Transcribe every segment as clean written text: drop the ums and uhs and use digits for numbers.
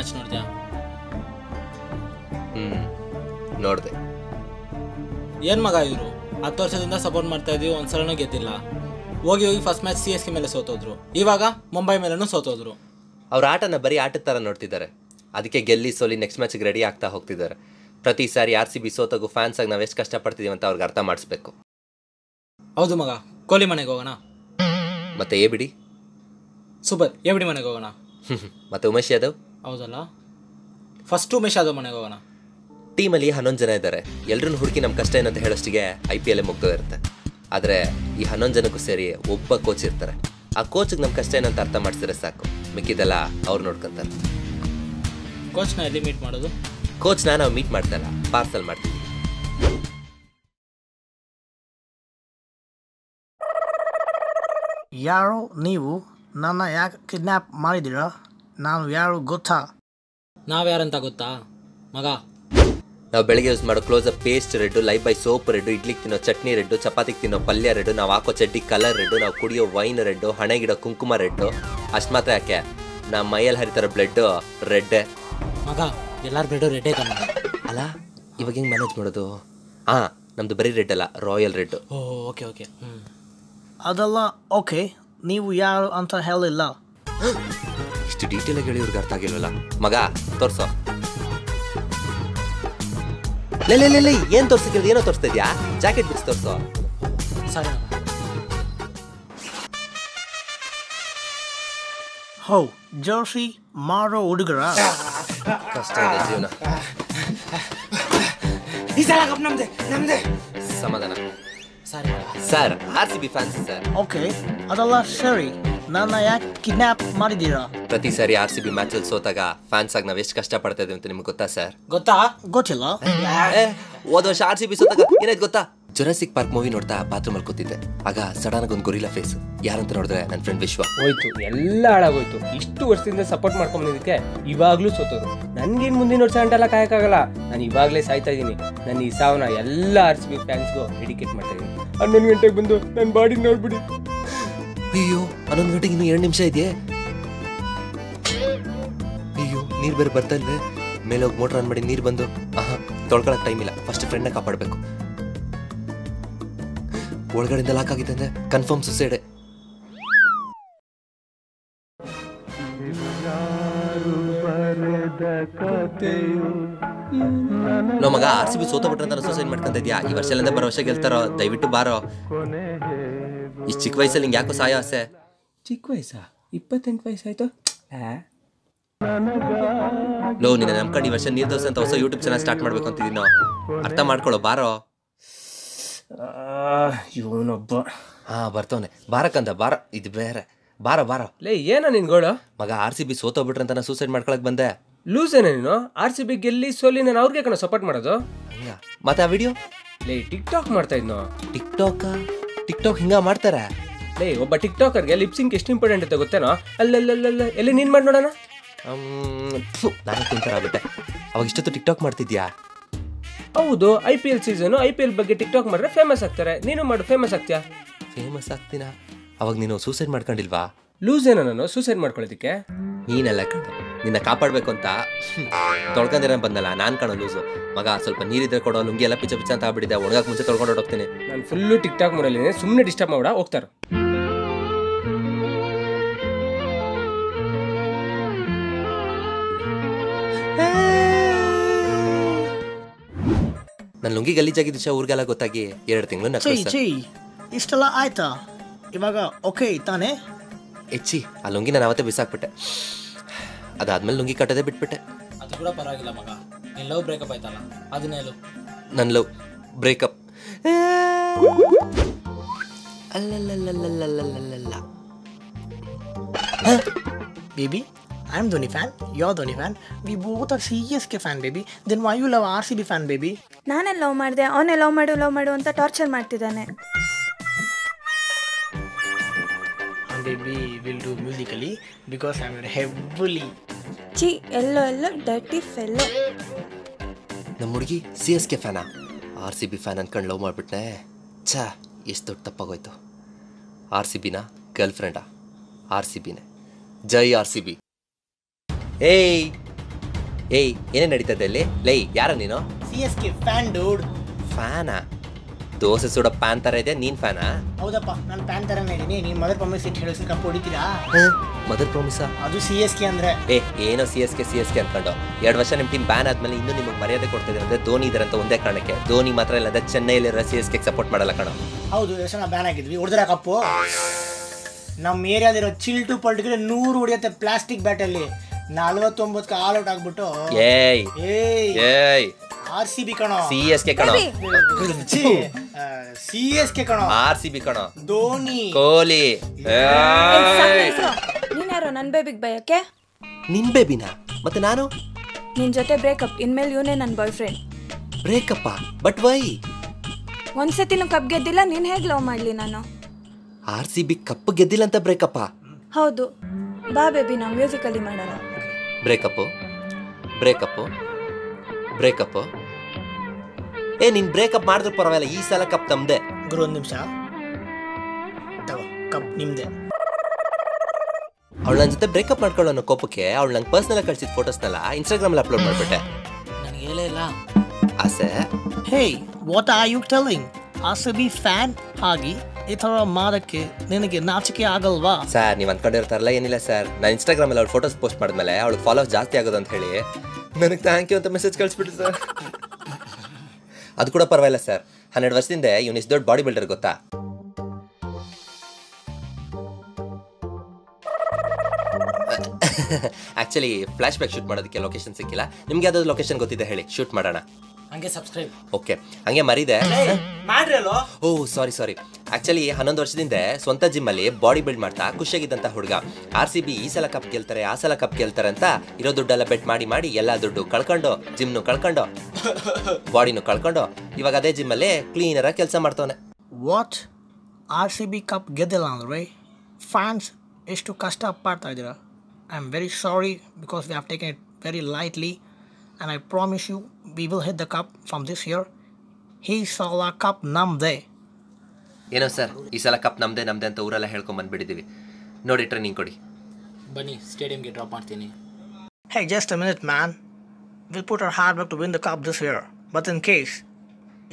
Match ನೋಡಿದ್ಯಾ? ನೋಡಿದೆ. ಏನು ಮಗ ಇವರು 10 ವರ್ಷದಿಂದ ಸಪೋರ್ಟ್ ಮಾಡ್ತಾ ಇದೀವಿ, ಒಂದ್ಸಲನೂ ಗೆದ್ದಿಲ್ಲ. ಹೋಗಿ ಫಸ್ಟ್ ಮ್ಯಾಚ್ CSK ಮೇಲೆ ಸೋತೋದ್ರು, ಇವಾಗ ಮುಂಬೈ ಮೇಲೂ ಸೋತೋದ್ರು. ಅವ್ರ ಆಟನ ಬರೀ ಆಟದ ಥರ ನೋಡ್ತಿದ್ದಾರೆ, ಅದಕ್ಕೆ ಗೆಲ್ಲಿ ಸೋಲಿ ನೆಕ್ಸ್ಟ್ ಮ್ಯಾಚಿಗೆ ರೆಡಿ ಆಗ್ತಾ ಹೋಗ್ತಿದ್ದಾರೆ. ಪ್ರತಿ ಸಾರಿ RCB ಸೋತಾಗೂ ಫ್ಯಾನ್ಸಾಗಿ ನಾವು ಎಷ್ಟು ಕಷ್ಟಪಡ್ತಿದ್ದೀವಿ ಅಂತ ಅವ್ರಿಗೆ ಅರ್ಥ ಮಾಡಿಸ್ಬೇಕು. ಹೌದು ಮಗ, ಕೊಹ್ಲಿ ಮನೆಗೆ ಹೋಗೋಣ. ಮತ್ತೆ ಬಿಡಿ ಸೂಪರ್, ಬಿಡಿ ಮನೆಗೆ ಹೋಗೋಣ. ಮತ್ತೆ ಉಮೇಶ್ ಯಾದವ್? ಹೌದಲ್ಲ, ಫಸ್ಟು ಉಮೇಶ್ ಯಾದವ್ ಮನೆಗೆ ಹೋಗೋಣ. ಟೀಮಲ್ಲಿ 11 ಜನ ಇದ್ದಾರೆ, ಎಲ್ಲರನ್ನು ಹುಡುಕಿ ನಮ್ಮ ಕಷ್ಟ ಏನಂತ ಹೇಳೋಷ್ಟಿಗೆ IPL ಮುಗ್ದೋಗಿರುತ್ತೆ. ಆದರೆ ಈ 11 ಜನಕ್ಕೂ ಸೇರಿ ಒಬ್ಬ ಕೋಚ್ ಇರ್ತಾರೆ. ಆ ಕೋಚ್ಗೆ ನಮ್ಮ ಕಷ್ಟ ಏನಂತ ಅರ್ಥ ಮಾಡಿಸಿದ್ರೆ ಸಾಕು, ಮಿಕ್ಕಿದೆಲ್ಲ ಅವ್ರು ನೋಡ್ಕೊಂತಾರೆ. ಕೋಚ್ನ ಎಲ್ಲಿ ಮೀಟ್ ಮಾಡೋದು? ಕೋಚ್ನ ನಾವು ಮೀಟ್ ಮಾಡ್ತಾಯಿಲ್ಲ, ಪಾರ್ಸಲ್ ಮಾಡ್ತೀವಿ. ಯಾರು ನೀವು? ನನ್ನ ಯಾಕೆ ಕಿಡ್ನ್ಯಾಪ್ ಮಾಡಿದ್ದೀರಾ? ನಾನು ಯಾರು ಗೊತ್ತಾ? ನಾವ್ಯಾರಂತ ಗೊತ್ತಾ ಮಗ? ನಾವು ಬೆಳಗ್ಗೆ ಯೂಸ್ ಮಾಡೋ close-up paste red, life by soap red, ಇಡ್ಲಿಗೆ ತಿನ್ನೋ ಚಟ್ನಿ ರೆಡ್ಡು, ಚಪಾತಿಗೆ ತಿನ್ನೋ ಪಲ್ಯ ರೆಡ್ಡು, ನಾವು ಹಾಕೋ ಚಡ್ಡಿ ಕಲರ್ ರೆಡ್ಡು, ನಾವು ಕುಡಿಯೋ ವೈನ್ ರೆಡ್ಡು, ಹಣೆಗಿಡೋ ಕುಂಕುಮ ರೆಡ್ಡು. ಅಷ್ಟು ಮಾತ್ರ ಯಾಕೆ, ನಮ್ಮ ಮೈಯಲ್ಲಿ ಹರಿತಾರೋ ಬ್ಲಡ್ಡು ರೆಡ್ಡೆ. ಮಗ ಎಲ್ಲಾರು ಬ್ಲಡ್ಡು ರೆಡ್ಡೇ ಕಮ್ಮ ಅಲ್ಲ, ಇವಾಗ ಹೆಂಗೆ ಮ್ಯಾನೇಜ್ ಮಾಡೋದು? ಹಾಂ, ನಮ್ಮದು ಬರೀ ರೆಡ್ ಅಲ್ಲ, ರಾಯಲ್ ರೆಡ್ಡು. Okay okay. ಅದಲ್ಲ, ಓಕೆ, ನೀವು ಯಾರು ಅಂತ ಹೇಳಿಲ್ಲ. ಇಷ್ಟು ಡೀಟೇಲಾಗಿ ಹೇಳಿ ಇವ್ರಿಗೆ ಅರ್ಥ ಆಗಿಲ್ವಲ್ಲ. ಮಗ ತೋರ್ಸೋ. ಲೇ ಏನು ತೋರ್ಸಿಕ್ಕಿಲ್ಲ, ಏನೋ ತೋರಿಸ್ತಾ ಇದೆಯಾ? ಜಾಕೆಟ್ ಬಿಡಿಸಿ ತೋರಿಸೋ. ಸರಿ. ಹೋ, ಜರ್ಸಿ ಮಾರೋ ಹುಡುಗರ. ಕಷ್ಟ ಇದೆ ಜೀವನ. ಸಮಾಧಾನ sir, RCB fans sir. Okay, ಅದಲ್ಲ ಸರಿ, ನನ್ನ ಯಾಕೆ ಕಿಡ್ನ್ಯಾಪ್ ಮಾಡಿದ್ದೀರಾ? ಪ್ರತಿ ಸಾರಿ RCB ಮ್ಯಾಚಲ್ಲಿ ಸೋತಾಗ ಫ್ಯಾನ್ಸ್ ಆಗಿ ನಾವು ಎಷ್ಟು ಕಷ್ಟ ಪಡ್ತಾ ಇದೀವಿ ಅಂತ ನಿಮ್ಗೆ ಗೊತ್ತಾ ಸರ್? ಗೊತ್ತಿಲ್ಲ. ಹೋದ ವರ್ಷ RCB ಸೋತಾಗ ಏನಾಯ್ತು ಗೊತ್ತಾ? ಜುರಾಸಿಕ್ ಪಾರ್ಕ್ ಮೂವಿ ನೋಡ್ತಾ ಬಾತ್ರೂಮಲ್ಲಿ ಕೂತಿದ್ದೆ. ಆಗ ಸಡನ್ ಆಗಿ ಒಂದು ಗೊರಿಲ್ಲಾ ಫೇಸ್. ಯಾರಂತ ನೋಡಿದ್ರೆ ನನ್ನ ಫ್ರೆಂಡ್ ವಿಶ್ವ. ಹೋಯ್ತು, ಎಲ್ಲ ಹಾಳಾಗೋಯ್ತು. ಇಷ್ಟು ವರ್ಷದಿಂದ ಸಪೋರ್ಟ್ ಮಾಡ್ಕೊಂಬಂದಿದ್ದಕ್ಕೆ ಇವಾಗ್ಲೂ ಸೋತೋದು. ನನ್ಗೇನು ಮುಂದಿನ ವರ್ಷ ಅಂಟೆಲ್ಲ ಕಾಯಕ್ಕಾಗಲ್ಲ. ನಾನು ಇವಾಗಲೇ ಸಾಯ್ತಾ ಇದ್ದೀನಿ. ನನ್ನ ಈ ಸಾವನ್ನ ಎಲ್ಲ RCB ಫ್ಯಾನ್ಸ್ಗೂ ಡೆಡಿಕೇಟ್ ಮಾಡ್ತಾ ಇದ್ದೀನಿ. 11 ಗಂಟೆಗೆ ಬಂದು ನನ್ನ ಬಾಡಿ ನೋಡ್ಬಿಡಿ. ಅಯ್ಯೋ, 11 ಗಂಟೆಗೆ ಇನ್ನೂ 2 ನಿಮಿಷ ಇದೆಯೇ? ಅಯ್ಯೋ, ನೀರು ಬೇರೆ ಬರ್ತಾ ಇಲ್ವೇ? ಮೇಲೆ ಹೋಗಿ ಮೋಟರ್ ಆನ್ ಮಾಡಿ ನೀರು ಬಂದು ತೊಳ್ಕೊಳಕ್ ಟೈಮ್ ಇಲ್ಲ. ಫಸ್ಟ್ ಫ್ರೆಂಡ್ನ ಕಾಪಾಡಬೇಕು. ಒಳಗಡೆಯಿಂದ ಲಾಕ್ ಆಗಿದೆ ಅಂದ್ರೆ ಕನ್ಫರ್ಮ್ ಸುಸೈಡ್. ನೋ ಮಗ, RCB ಸೋತಬಿಟ್ರೆ ಅಂತ ಸೂಸೈಡ್ ಮಾಡ್ಕೊಂತ ಇದೆಯಾ? ಈ ವರ್ಷದಿಂದ ಬರೋ ವರ್ಷ ಗೆಲ್ತಾರೋ? ದಯವಿಟ್ಟು ಬಾರೋ. ಇಷ್ಟು ಚಿಕ್ಕ ವಯಸ್ಸಲ್ಲಿ ಹಿಂಗೆ ಯಾಕೋ ಸಾಯೋ ಆಸೆ? ಚಿಕ್ಕ ವಯಸ್ಸಾ? 28 ವಯಸ್ಸಾಯ್ತು. ಲೋ, ನಿನ್ನ ನಂಬ್ಕೊಂಡು ಈ ವರ್ಷ ನಿರ್ದೋಷ ಅಂತ ಹೊಸ ಯೂಟ್ಯೂಬ್ ಚಾನಲ್ ಸ್ಟಾರ್ಟ್ ಮಾಡ್ಬೇಕು ಅಂತಿದ್ದೀನಿ ನಾವು. ಅರ್ಥ ಮಾಡ್ಕೊಳ್ಳೋ, ಬಾರೋ. ಇವನೊಬ್ಬ ಬರ್ತವನೆ. ಬಾರಕ್ಕಂದ ಬಾರ, ಇದು ಬೇರೆ. ಬಾರೋ. ಲೇ, ಏನೋ ನಿನ್ ಗೋಳು? ಮಗ, RCB ಸೋತೋಗ್ಬಿಟ್ರೆ ಅಂತ ನಾನು ಸೂಸೈಡ್ ಮಾಡ್ಕೊಳಕ್ ಬಂದೆ. ಲೂಸ್ ಏನ ನೀನು? RCB ಗೆಲ್ಲಿ ಸೋಲಿ ನಾನು ಅವ್ರಿಗೆ ಕಣ ಸಪೋರ್ಟ್ ಮಾಡೋದು. ಮತ್ತೆ ಆ ವಿಡಿಯೋ? ಲೇ, ಟಿಕ್ಟಾಕ್ ಮಾಡ್ತಾ ಇದ್ನೋ. ಟಿಕ್ಟಾಕ್ ಹಿಂಗ ಮಾಡ್ತಾರೆ? ಲೇ, ಒಬ್ಬ ಟಿಕ್ಟಾಕರ್ಗೆ ಲಿಪ್ಸಿಂಗ್ ಎಷ್ಟು ಇಂಪಾರ್ಟೆಂಟ್ ಅಂತ ಗೊತ್ತೇನೋ? ಅಲ್ಲ ಎಲ್ಲಿ ನೀನ್ ಮಾಡಿ ನೋಡೋಣ. ನಾನು ತಿಂತಾರ ಆಗ್ಬಿಟ್ಟೆ. ಅವಾಗ ಇಷ್ಟೊತ್ತು ಟಿಕ್ಟಾಕ್ ಮಾಡ್ತಿದ್ಯಾ? ಹೌದು, IPL ಸೀಸನ್. IPL ಬಗ್ಗೆ ಟಿಕ್ಟಾಕ್ ಮಾಡಿದ್ರೆ ಫೇಮಸ್ ಆಗ್ತಾರೆ. ನೀನು ಮಾಡು, ಫೇಮಸ್ ಆಗ್ತೀಯಾ? ಫೇಮಸ್ ಆಗ್ತೀನ? ಅವಾಗ ನೀನು ಸೂಸೈಡ್ ಮಾಡ್ಕೊಂಡಿಲ್ವಾ? ಲೂಸ್ ಏನೋ ನಾನು ಸೂಸೈಡ್ ಮಾಡ್ಕೊಳ್ಳೋದಕ್ಕೆ? ನೀನೆಲ್ಲ ಕಣ, ನಿನ್ನ ಕಾಪಾಡ್ಬೇಕು ಅಂತ ತೊಳ್ಕೊಂಡಿರ ಬಂದಲ್ಲ ನಾನು ಕಣೋ ಲೂಸು. ಮಗ, ಸ್ವಲ್ಪ ನೀರಿದ್ರೆ ಕೊಡೋ. ಲುಂಗಿ ಎಲ್ಲ ಪಿಚ್ಚ ಅಂತ ಆಗ್ಬಿಟ್ಟಿದೆ. ಒಣಗಕ್ಕೆ ಮುಂಚೆ ತೊಳ್ಕೊಂಡು ಹೋಗ್ತೀನಿ. ನಾನು ಫುಲ್ಲು ಟಿಕ್ಟಾಕ್ ಮಾಡಲಿ, ಸುಮ್ಮನೆ ಡಿಸ್ಟರ್ಬ್ ಮಾಡ ಹೋಗ್ತಾರೆ. ನನ್ನ ಲುಂಗಿ ಗಲೀಜಾಗಿದ್ದ ವಿಷಯ ಊರಿಗೆಲ್ಲ ಗೊತ್ತಾಗಿ 2 ತಿಂಗಳು ನಕ್ಕಳು. ಇಷ್ಟೆಲ್ಲ ಆಯ್ತಾ? ಇವಾಗ ಓಕೆ ತಾನೇ? ಆ ಲುಂಗಿ ನಾನು ಅವತ್ತೇ ಬಿಸಾಕ್ಬಿಟ್ಟೆ. ಅದಾದ್ಮೇಲೆ ಲುಂಗಿ ಕಟ್ಟೋದೇ ಬಿಟ್ಬಿಟ್ಟೆ. ಅದು ಕೂಡ ಪರವಾಗಿಲ್ಲ ಮಗ. ನಿನ್ನ ಲವ್ ಬ್ರೇಕಪ್ ಆಯ್ತಲ್ಲ, ಅದನ್ನೇ ಹೇಳು. ನನ್ನ ಲವ್ ಬ್ರೇಕಪ್ ಅಲ್ಲಲ್ಲಲ್ಲಲ್ಲಲ್ಲಲ್ಲಲ್ಲ. Baby, I'm Dhoni fan, you're Dhoni fan. We both are CSK fan, baby. Then why you love RCB fan, baby? ನಾನೇ ಲವ್ ಮಾಡಿದೆ, ಅವನೇ ಲವ್ ಮಾಡು ಅಂತ ಟಾರ್ಚರ್ ಮಾಡ್ತಿದ್ದಾನೆ. Baby, we'll do musically because I'm heavily. Chi, yellow dirty fellow. ನಮ್ಮ ಹುಡುಗಿ CSK ಫ್ಯಾನಾ? RCB fan ಅನ್ಕೊಂಡು love ಮಾಡಿಬಿಟ್ನೆ. ಎಷ್ಟು ದೊಡ್ಡ ತಪ್ಪಾಗೋಯ್ತು. RCBನ ಗರ್ಲ್ ಫ್ರೆಂಡಾ? RCBನೇ. ಜೈ RCB. ಏಯ್, ಏಯ್ ಏನೇ ನಡೀತದೆ ಅಲ್ಲಿ ಲೈ ಯಾರ ನೀನು CSK ಫ್ಯಾನ್ ಡೂಡ್. ಫ್ಯಾನಾ ದೋಸೆ ಸುಡೋ ಪ್ಯಾನ್ ಥರ ಇದೆ ನೀನು ಫ್ಯಾನಾ ಹೌದಪ್ಪ, ನಾನು ಫ್ಯಾನ್ ಥರನೇ ಇದ್ದೀನಿ. ನೀವು ಮದರ್ ಪ್ರಾಮಿಸ್ ಇಟ್ಟು ಹೇಳಿಸಿ ಕಪ್ ಹೊಡಿತೀರಾ? ಮದರ್ ಪ್ರಾಮಿಸಾ ಅದು CSK ಅಂದರೆ. ಏನೋ ಸಿ ಎಸ್ ಕೆ ಅನ್ಕೊಂಡು 2 ವರ್ಷ ನಿಮ್ಮ ಟೀಮ್ ಬ್ಯಾನ್ ಆದ್ಮೇಲೆ ಇನ್ನೂ ನಿಮಗೆ ಮರ್ಯಾದೆ ಕೊಡ್ತಿದ್ದಾರೆ ಅಂದರೆ ಧೋನಿ ಇದ್ದಾರೆ ಅಂತ ಒಂದೇ ಕಾರಣಕ್ಕೆ. ಧೋನಿ ಮಾತ್ರ ಇಲ್ಲ ಅಂದರೆ ಚೆನ್ನೈಲಿರೋ CSK ಸಪೋರ್ಟ್ ಮಾಡಲ್ಲ ಕಣೋ. ಹೌದು, ಎಷ್ಟು ನಾವು ಬ್ಯಾನ್ ಆಗಿದ್ವಿ. ಹೊಡೆದ್ರೆ ಕಪ್ಪು ನಮ್ಮ ಏರಿಯಾದಿರೋ ಚಿಲ್ ಟು ಪಲ್ಟ್ಗೆ 100 ಹೊಡಿಯುತ್ತೆ ಪ್ಲಾಸ್ಟಿಕ್ ಬ್ಯಾಟಲ್ಲಿ. 49ಕ್ಕೆ ಆಲ್ ಔಟ್ ಆಗ್ಬಿಟ್ಟು ಏಯ್ RCB ಕಣೋ. CSK ಕಣೋ. CSK ಕಣೋ. RCB ಕಣೋ. ಧೋನಿ, ಕೊಹ್ಲಿ. ನೀನ್ಯಾರೋ ನನ್ನ ಬೇಬಿಗೆ ಬಯಕ್ಕೆ? ನಿನ್ ಬೇಬಿನ ಮತ್ತೆ ನಾನು ನಿನ್ ಜೊತೆ ಬ್ರೇಕಪ್. ಇನ್ಮೇಲೆ ಇವನೇ ನನ್ನ ಬಾಯ್ ಫ್ರೆಂಡ್. ಬ್ರೇಕಪ್ಪ ಬಟ್ ವೈ? ಒಂದ್ಸತಿನೂ ಕಪ್ ಗೆದ್ದಿಲ್ಲ, ನೀನ್ ಹೇಗೆ ಲವ್ ಮಾಡ್ಲಿ ನಾನು? RCB ಕಪ್ ಗೆದ್ದಿಲ್ಲ ಅಂತ ಬ್ರೇಕಪ್ಪ? ಹೌದು. ಬಾ ಬೇಬಿ, ನಾವು ಮ್ಯೂಸಿಕಲ್ಲಿ ಮಾಡೋಣ. ಬ್ರೇಕಪ್ಪು ಬ್ರೇಕಪ್ಪು ಬ್ರೇಕಪ್ಪು ನೀನ್ ಬ್ರೇಕಪ್ ಮಾಡಿದ್ರು ಪರವಾಗಿಲ್ಲ, ಈ ಸಲ ಕಪ್ ತಮ್ದೆ. ಗುರು ಒಂದು ನಿಮಿಷ ತಗೋ, ಕಪ್ ನಿಮ್ದೆ. ಅವಳು ನನ್ನ ಜೊತೆ ಬ್ರೇಕಪ್ ಮಾಡ್ಕೊಳ್ಳೋ ಅನ್ನೋ ಕೋಪಕ್ಕೆ ಅವಳು ನಂಗೆ ಪರ್ಸ್ನಲ್ ಕಳ್ಸಿದ ಫೋಟೋಸ್ನೆಲ್ಲ ಇನ್ಸ್ಟಾಗ್ರಾಮಲ್ಲಿ ಅಪ್ಲೋಡ್ ಮಾಡ್ಬಿಟ್ಟೆ. ನನಗೆ ಹೇಳೇ ಇಲ್ಲ. ಆಸೆ hey, what are you telling? RCB fan ಆಗಿ ಈ ಥರ ಮಾಡೋಕ್ಕೆ ನಿನಗೆ ನಾಚಿಕೆ ಆಗಲ್ವಾ? ಸರ್ ನೀವು ಅಂದ್ಕೊಂಡಿರ್ತಾರಲ್ಲ, ಏನಿಲ್ಲ ಸರ್. ನಾನು ಇನ್ಸ್ಟಾಗ್ರಾಮಲ್ಲಿ ಅವಳು ಫೋಟೋಸ್ ಪೋಸ್ಟ್ ಮಾಡಿದ್ಮೇಲೆ ಅವಳಿಗೆ ಫಾಲೋವರ್ಸ್ ಜಾಸ್ತಿ ಆಗೋದು ಅಂತ ಹೇಳಿ ನನಗೆ ಥ್ಯಾಂಕ್ ಯು ಅಂತ ಮೆಸೇಜ್ ಕಳಿಸ್ಬಿಟ್ಟು ಸರ್. ಅದು ಕೂಡ ಪರವಾಗಿಲ್ಲ ಸರ್. 12 ವರ್ಷದಿಂದ ಇವನು ಇಷ್ಟು ದೊಡ್ಡ ಬಾಡಿ ಬಿಲ್ಡರ್ ಗೊತ್ತಾ? ಆ್ಯಕ್ಚುಲಿ ಫ್ಲಾಶ್ ಬ್ಯಾಕ್ ಶೂಟ್ ಮಾಡೋದಕ್ಕೆ ಲೊಕೇಶನ್ ಸಿಕ್ಕಿಲ್ಲ. ನಿಮ್ಗೆ ಯಾವ್ದಾದ್ರು ಲೊಕೇಶನ್ ಗೊತ್ತಿದೆ ಹೇಳಿ, ಶೂಟ್ ಮಾಡೋಣ. ಹಂಗೆ ಸಬ್ಸ್ಕ್ರೈಬ್. ಓಕೆ, ಹಂಗೆ ಮರಿದೆ. ಮಾಡ್ರಲ್ಲೋ. ಓಹ್ ಸಾರಿ. ಆ್ಯಕ್ಚುಲಿ 11 ವರ್ಷದಿಂದ ಸ್ವಂತ ಜಿಮ್ಮಲ್ಲಿ ಬಾಡಿ ಬಿಲ್ಡ್ ಮಾಡ್ತಾ ಖುಷಿಯಾಗಿದ್ದಂಥ ಹುಡುಗ. RCB ಈ ಸಲ ಕಪ್ ಗೆಲ್ತಾರೆ, ಆ ಸಲ ಕಪ್ ಗೆಲ್ತಾರೆ ಅಂತ ಇರೋ ದುಡ್ಡೆಲ್ಲ ಬೆಟ್ ಮಾಡಿ ಎಲ್ಲ ದುಡ್ಡು ಕಳ್ಕೊಂಡು, ಜಿಮ್ನು ಕಳ್ಕೊಂಡು, ಬಾಡಿನೂ ಕಳ್ಕೊಂಡು, ಇವಾಗ ಅದೇ ಜಿಮ್ಮಲ್ಲಿ ಕ್ಲೀನರಾಗಿ ಕೆಲಸ ಮಾಡ್ತವನೆ. ವಾಟ್? RCB ಕಪ್ ಗೆದ್ದಿಲ್ಲ ಅಂದರೆ ಫ್ಯಾನ್ಸ್ ಎಷ್ಟು ಕಷ್ಟ ಪಡ್ತಾ ಇದ್ದೀರಾ? I am very sorry because we have taken it very lightly and I promise you we will hit the cup from this year. He saw a cup ನಮ್ದೆ. ಏನೋ sir, ಈ ಸಲ cup ನಮ್ದೆ ಅಂತ ಊರೆಲ್ಲ ಹೇಳ್ಕೊಂಡ್ ಬಂದ್ಬಿಟ್ಟಿದ್ದೀವಿ. ನೋಡಿ ಟ್ರೈನಿಂಗ್ ಕೊಡಿ. ಬನ್ನಿ ಸ್ಟೇಡಿಯಂಗೆ ಡ್ರಾಪ್ ಮಾಡ್ತೀನಿ. Hey, just a minute man. We'll put our hard work to win the cup this year. But in case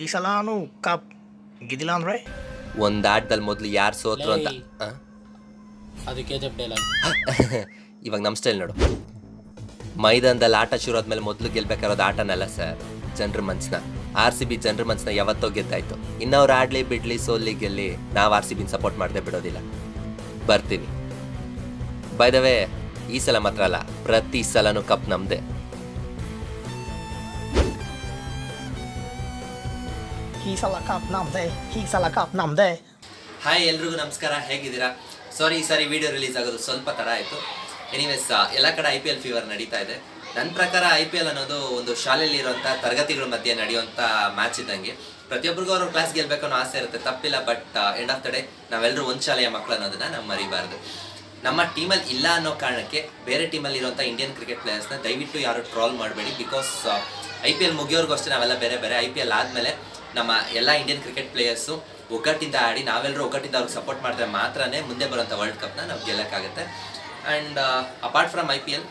ಈ ಸಲಾನು ಕಪ್ ಗೆದ್ದಿಲ್ಲ ಅಂದರೆ ಒಂದು ಆಟದಲ್ಲಿ ಮೊದಲು ಯಾರು ಸೋತ್ರು ಅಂತ ಅದು KGF ಡೈಲಾಗ್. ಇವಾಗ ನಮ್ಮ ಸ್ಟೈಲ್ ನೋಡು. ಮೈದಾನದಲ್ಲಿ ಆಟ ಶುರು ಆದ್ಮೇಲೆ ಮೊದಲು ಗೆಲ್ಬೇಕಾರೋದು ಆಟನಲ್ಲ ಸರ್, ಜನರ ಮನ್ಸನ್ನ. RCB ಜನರ ಮನ್ಸನ್ನ ಯಾವತ್ತೋ ಗೆದ್ದಾಯ್ತು. ಇನ್ನವ್ರು ಆಡ್ಲಿ ಬಿಡ್ಲಿ ಸೋಲ್ಲಿ ಗೆಲ್ಲಿ ನಾವು RCB ಸಪೋರ್ಟ್ ಮಾಡದೆ ಬಿಡೋದಿಲ್ಲ. ಬರ್ತೀವಿ. ಬೈ ದ ವೇ, ಈ ಸಲ ಮಾತ್ರ ಅಲ್ಲ, ಪ್ರತಿ ಸಲನೂ ಕಪ್ ನಮ್ದೆ. ಈ ಸಲ ಕಪ್ ನಮ್ದೆ, ಈ ಸಲ ಕಪ್ ನಮ್ದೆ. ಹಾಯ್ ಎಲ್ರಿಗೂ ನಮಸ್ಕಾರ, ಹೇಗಿದ್ದೀರಾ? ಸಾರಿ, ಈ ಸಾರಿ ವಿಡಿಯೋ ರಿಲೀಸ್ ಆಗೋದು ಸ್ವಲ್ಪ ತಡ ಆಯಿತು. ಎನಿವೇಸ್, ಎಲ್ಲ ಕಡೆ IPL ಫೀವರ್ ನಡೀತಾ ಇದೆ. ನನ್ನ ಪ್ರಕಾರ IPL ಅನ್ನೋದು ಒಂದು ಶಾಲೆಯಲ್ಲಿರುವಂಥ ತರಗತಿಗಳ ಮಧ್ಯೆ ನಡೆಯುವಂಥ ಮ್ಯಾಚ್ ಇದ್ದಂಗೆ. ಪ್ರತಿಯೊಬ್ಬರಿಗೂ ಅವ್ರ ಕ್ಲಾಸ್ ಗೆಲ್ಬೇಕು ಅನ್ನೋ ಆಸೆ ಇರುತ್ತೆ, ತಪ್ಪಿಲ್ಲ. But end of the day ನಾವೆಲ್ಲರೂ ಒಂದು ಶಾಲೆಯ ಮಕ್ಕಳು ಅನ್ನೋದನ್ನ ನಾವು ಮರಿಬಾರ್ದು. ನಮ್ಮ ಟೀಮಲ್ಲಿ ಇಲ್ಲ ಅನ್ನೋ ಕಾರಣಕ್ಕೆ ಬೇರೆ ಟೀಮಲ್ಲಿ ಇರುವಂಥ ಇಂಡಿಯನ್ ಕ್ರಿಕೆಟ್ ಪ್ಲೇಯರ್ಸ್ನ ದಯವಿಟ್ಟು ಯಾರು ಟ್ರಾಲ್ ಮಾಡಬೇಡಿ. ಬಿಕಾಸ್ IPL ಮುಗಿಯೋರ್ಗೂ ಅಷ್ಟೇ ನಾವೆಲ್ಲ ಬೇರೆ ಬೇರೆ. IPL ಆದಮೇಲೆ ನಮ್ಮ ಎಲ್ಲ ಇಂಡಿಯನ್ ಕ್ರಿಕೆಟ್ ಪ್ಲೇಯರ್ಸು ಒಗ್ಗಟ್ಟಿಂದ ಆಡಿ ನಾವೆಲ್ಲರೂ ಒಗ್ಗಟ್ಟಿಂದ ಅವ್ರಿಗೆ ಸಪೋರ್ಟ್ ಮಾಡಿದ್ರೆ ಮಾತ್ರನೇ ಮುಂದೆ ಬರೋಂಥ ವರ್ಲ್ಡ್ ಕಪ್ನ ನಾವು ಗೆಲ್ಲಕ್ಕಾಗುತ್ತೆ. ಆ್ಯಂಡ್ ಅಪಾರ್ಟ್ ಫ್ರಮ್ IPL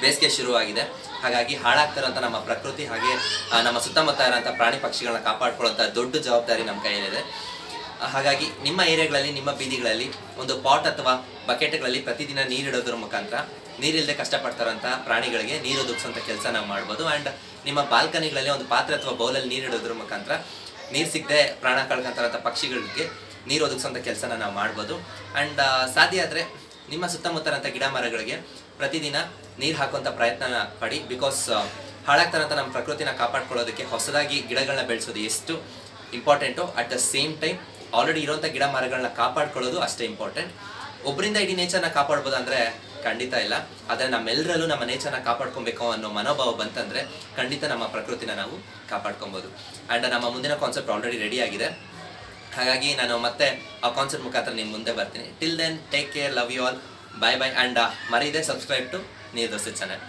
ಬೇಸಿಗೆ ಶುರುವಾಗಿದೆ. ಹಾಗಾಗಿ ಹಾಳಾಗ್ತಿರೋಂಥ ನಮ್ಮ ಪ್ರಕೃತಿ ಹಾಗೆ ನಮ್ಮ ಸುತ್ತಮುತ್ತ ಇರೋಂಥ ಪ್ರಾಣಿ ಪಕ್ಷಿಗಳನ್ನ ಕಾಪಾಡ್ಕೊಳ್ಳೋಂಥ ದೊಡ್ಡ ಜವಾಬ್ದಾರಿ ನಮ್ಮ ಕೈಯಲ್ಲಿದೆ. ಹಾಗಾಗಿ ನಿಮ್ಮ ಏರಿಯಾಗಳಲ್ಲಿ, ನಿಮ್ಮ ಬೀದಿಗಳಲ್ಲಿ ಒಂದು ಪಾಟ್ ಅಥವಾ ಬಕೆಟ್ಗಳಲ್ಲಿ ಪ್ರತಿದಿನ ನೀರಿಡೋದ್ರ ಮುಖಾಂತರ ನೀರಿಲ್ಲದೆ ಕಷ್ಟಪಡ್ತಾರಂಥ ಪ್ರಾಣಿಗಳಿಗೆ ನೀರು ಒದಗಿಸೋಂಥ ಕೆಲಸ ನಾವು ಮಾಡ್ಬೋದು. ಆ್ಯಂಡ್ ನಿಮ್ಮ ಬಾಲ್ಕನಿಗಳಲ್ಲಿ ಒಂದು ಪಾತ್ರೆ ಅಥವಾ ಬೌಲಲ್ಲಿ ನೀರಿಡೋದ್ರ ಮುಖಾಂತರ ನೀರು ಸಿಗದೆ ಪ್ರಾಣ ಕಳ್ಕೊಂತಾರಂಥ ಪಕ್ಷಿಗಳಿಗೆ ನೀರು ಒದಗಿಸೋಂಥ ಕೆಲಸನ ನಾವು ಮಾಡ್ಬೋದು. ಆ್ಯಂಡ್ ಸಾಧ್ಯ ಆದರೆ ನಿಮ್ಮ ಸುತ್ತಮುತ್ತರಂಥ ಗಿಡ ಮರಗಳಿಗೆ ಪ್ರತಿದಿನ ನೀರು ಹಾಕುವಂಥ ಪ್ರಯತ್ನ ಪಡಿ. ಬಿಕಾಸ್ ಹಾಳಾಗ್ತಾರಂಥ ನಮ್ಮ ಪ್ರಕೃತಿನ ಕಾಪಾಡ್ಕೊಳ್ಳೋದಕ್ಕೆ ಹೊಸದಾಗಿ ಗಿಡಗಳನ್ನ ಬೆಳೆಸೋದು ಎಷ್ಟು important, at the same time already ಇರೋಂಥ ಗಿಡ ಮರಗಳನ್ನ ಕಾಪಾಡ್ಕೊಳ್ಳೋದು ಅಷ್ಟೇ ಇಂಪಾರ್ಟೆಂಟ್. ಒಬ್ಬರಿಂದ ಇಡೀ ನೇಚರ್ನ ಕಾಪಾಡ್ಬೋದು ಅಂದರೆ ಖಂಡಿತ ಇಲ್ಲ. ಆದರೆ ನಮ್ಮೆಲ್ಲರಲ್ಲೂ ನಮ್ಮ ನೇಚರ್ನ ಕಾಪಾಡ್ಕೊಬೇಕು ಅನ್ನೋ ಮನೋಭಾವ ಬಂತಂದರೆ ಖಂಡಿತ ನಮ್ಮ ಪ್ರಕೃತಿನ ನಾವು ಕಾಪಾಡ್ಕೊಬೋದು. ಆ್ಯಂಡ್ ನಮ್ಮ ಮುಂದಿನ ಕಾನ್ಸೆಪ್ಟ್ ಆಲ್ರೆಡಿ ರೆಡಿ ಆಗಿದೆ. ಹಾಗಾಗಿ ನಾನು ಮತ್ತೆ ಆ ಕಾನ್ಸೆಪ್ಟ್ ಮುಖಾಂತರ ನಿಮ್ಮ ಮುಂದೆ ಬರ್ತೀನಿ. Till then take care, love you all, bye bye. And ಮರೀದೆ subscribe to Neer Dose channel.